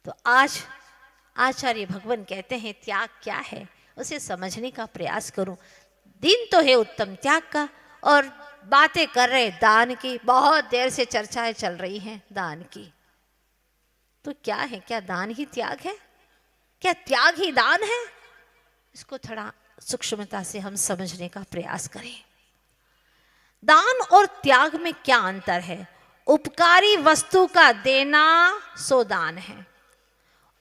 तो आज आचार्य भगवान कहते हैं त्याग क्या है, उसे समझने का प्रयास करूं। दिन तो है उत्तम त्याग का, और बातें कर रहे दान की, बहुत देर से चर्चाएं चल रही हैं दान की। तो क्या है, क्या दान ही त्याग है? क्या त्याग ही दान है? इसको थोड़ा सूक्ष्मता से हम समझने का प्रयास करें। दान और त्याग में क्या अंतर है? उपकारी वस्तु का देना सो दान है,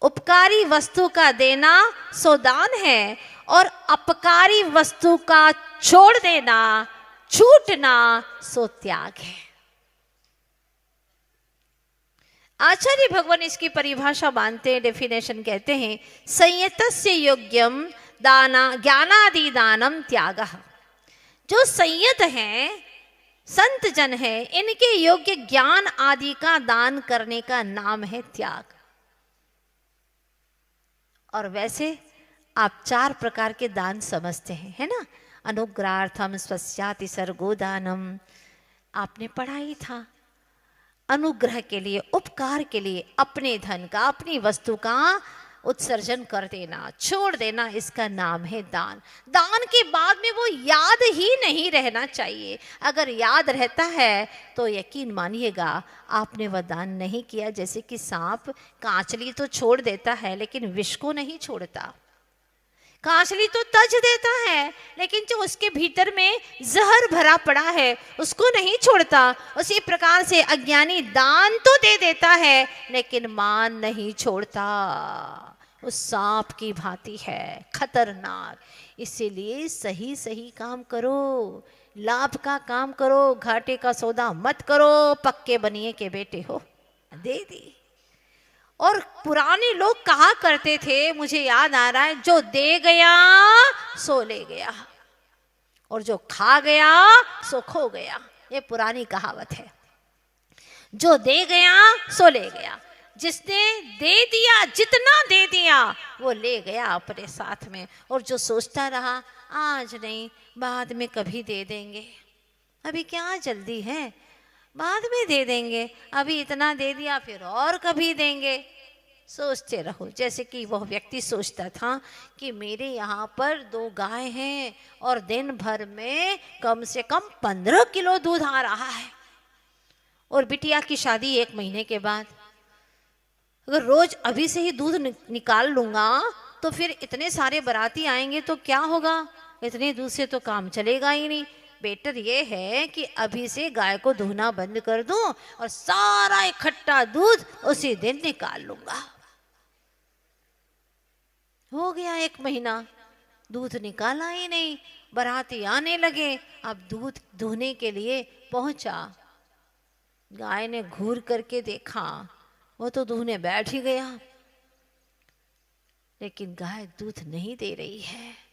उपकारी वस्तु का देना सो दान है, और अपकारी वस्तु का छोड़ देना, छूटना सो त्याग है। आचार्य भगवान इसकी परिभाषा मानते हैं, डेफिनेशन कहते हैं, संयतस्य योग्यम दाना ज्ञानादि दानम त्यागः। जो संयत हैं, संत जन है, इनके योग्य ज्ञान आदि का दान करने का नाम है त्याग। और वैसे आप 4 प्रकार के दान समझते हैं, है ना? अनुग्रहार्थम स्वस्याति सर्गोदानम, आपने पढ़ा ही था। अनुग्रह के लिए, उपकार के लिए अपने धन का, अपनी वस्तु का उत्सर्जन कर देना, छोड़ देना, इसका नाम है दान। दान के बाद में वो याद ही नहीं रहना चाहिए। अगर याद रहता है तो यकीन मानिएगा आपने वह दान नहीं किया। जैसे कि सांप कांचली तो छोड़ देता है लेकिन विष को नहीं छोड़ता, कांचली तो तज देता है लेकिन जो उसके भीतर में जहर भरा पड़ा है उसको नहीं छोड़ता। उसी प्रकार से अज्ञानी दान तो दे देता है लेकिन मान नहीं छोड़ता, उस सांप की भांति है, खतरनाक। इसीलिए सही सही काम करो, लाभ का काम करो, घाटे का सौदा मत करो। पक्के बनिए के बेटे हो, दे दी। और पुराने लोग कहा करते थे, मुझे याद आ रहा है, जो दे गया सो ले गया और जो खा गया सो खो गया। ये पुरानी कहावत है। जो दे गया सो ले गया, जिसने दे दिया, जितना दे दिया वो ले गया अपने साथ में। और जो सोचता रहा आज नहीं बाद में कभी दे देंगे, अभी क्या जल्दी है, बाद में दे देंगे, अभी इतना दे दिया फिर और कभी देंगे, सोचते रहो। जैसे कि वह व्यक्ति सोचता था कि मेरे यहाँ पर 2 गाय हैं और दिन भर में कम से कम 15 किलो दूध आ रहा है, और बिटिया की शादी 1 महीने के बाद, अगर रोज अभी से ही दूध निकाल लूंगा तो फिर इतने सारे बाराती आएंगे तो क्या होगा, इतने दूध से तो काम चलेगा ही नहीं। बेटर ये है कि अभी से गाय को धोना बंद कर दूं और सारा इकट्ठा दूध उसी दिन निकाल लूंगा। हो गया 1 महीना, दूध निकाला ही नहीं, बाराती आने लगे। अब दूध धोने के लिए पहुंचा, गाय ने घूर करके देखा, वो तो दूधने बैठ ही गया, लेकिन गाय दूध नहीं दे रही है।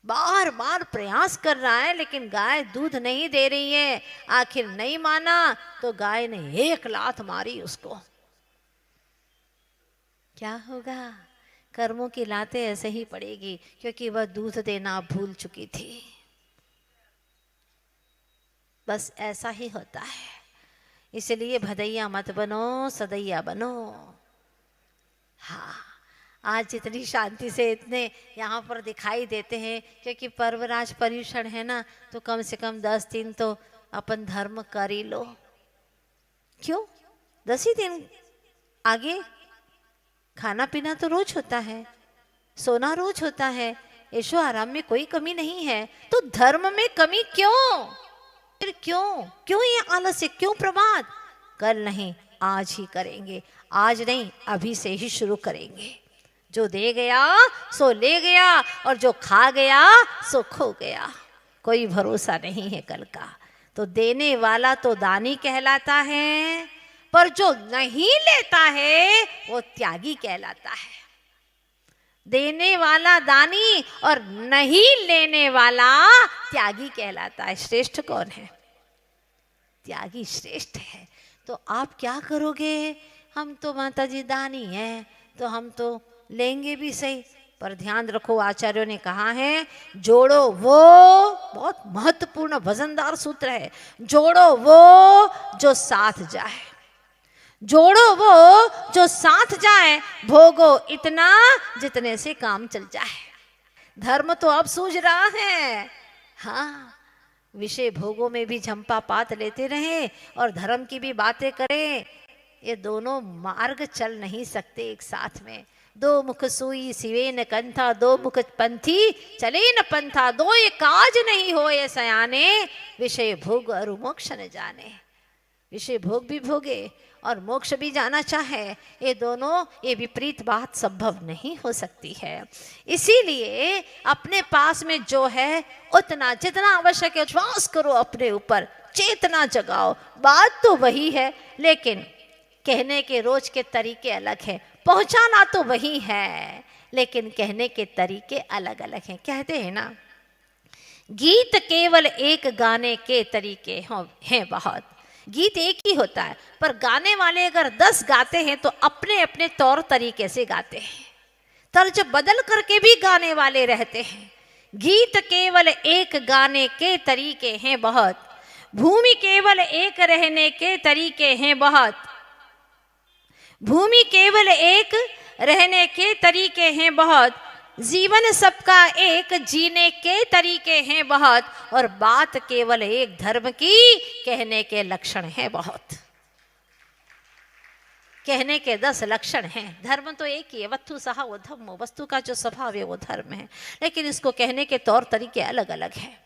बार बार प्रयास कर रहा है लेकिन गाय दूध नहीं दे रही है। आखिर नहीं माना तो गाय ने 1 लात मारी उसको। क्या होगा, कर्मों की लातें ऐसे ही पड़ेगी, क्योंकि वह दूध देना भूल चुकी थी। बस ऐसा ही होता है। इसलिए भदैया मत बनो, सदैया बनो। हाँ, आज जितनी शांति से इतने यहाँ पर दिखाई देते हैं, क्योंकि पर्वराज पर्यूषण है ना, तो कम से कम 10 दिन तो अपन धर्म कर ही लो। क्यों, 10 ही दिन आगे खाना पीना तो रोज होता है, सोना रोज होता है, ऐशो आराम में कोई कमी नहीं है, तो धर्म में कमी क्यों? फिर क्यों ये आलस्य, क्यों प्रमाद? कल नहीं आज ही करेंगे, आज नहीं अभी से ही शुरू करेंगे। जो दे गया सो ले गया और जो खा गया सो खो गया। कोई भरोसा नहीं है कल का। तो देने वाला तो दानी कहलाता है, पर जो नहीं लेता है वो त्यागी कहलाता है। देने वाला दानी और नहीं लेने वाला त्यागी कहलाता है। श्रेष्ठ कौन है? त्यागी श्रेष्ठ है। तो आप क्या करोगे? हम तो माता जी दानी हैं, तो हम तो लेंगे भी सही, पर ध्यान रखो आचार्यों ने कहा है, जोड़ो वो, बहुत महत्वपूर्ण वजनदार सूत्र है, जोड़ो वो जो साथ जाए, जोड़ो वो जो साथ जाए, भोगो इतना जितने से काम चल जाए। धर्म तो अब सूझ रहा है। हाँ, विषय भोगों में भी झंपा पात लेते रहे और धर्म की भी बातें करें, ये दोनों मार्ग चल नहीं सकते एक साथ में। दो मुख सुई सिवे न कंथा, दो मुख पंथी चले न पंथा, दो ये काज नहीं हो ये सयाने, विषय भोग और मोक्ष न जाने। विषय भोग भी भोगे और मोक्ष भी जाना चाहे, ये दोनों, ये विपरीत बात संभव नहीं हो सकती है। इसीलिए अपने पास में जो है उतना जितना आवश्यक है विश्वास करो, अपने ऊपर चेतना जगाओ। बात तो वही है, लेकिन कहने के रोज के तरीके अलग हैं। पहुंचाना तो वही है, लेकिन कहने के तरीके अलग अलग हैं। कहते हैं ना, गीत केवल एक गाने के तरीके हैं बहुत। गीत एक ही होता है, पर गाने वाले अगर 10 गाते हैं तो अपने अपने तौर तरीके से गाते हैं, तर्ज बदल करके भी गाने वाले रहते हैं। गीत केवल एक गाने के तरीके हैं बहुत, भूमि केवल एक रहने के तरीके हैं बहुत, भूमि केवल एक रहने के तरीके हैं बहुत, जीवन सबका एक जीने के तरीके हैं बहुत, और बात केवल एक धर्म की कहने के लक्षण हैं बहुत। कहने के 10 लक्षण हैं। धर्म तो एक ही है, वस्तु सहा वो धम्मो, वस्तु का जो स्वभाव है वो धर्म है, लेकिन इसको कहने के तौर तरीके अलग अलग हैं।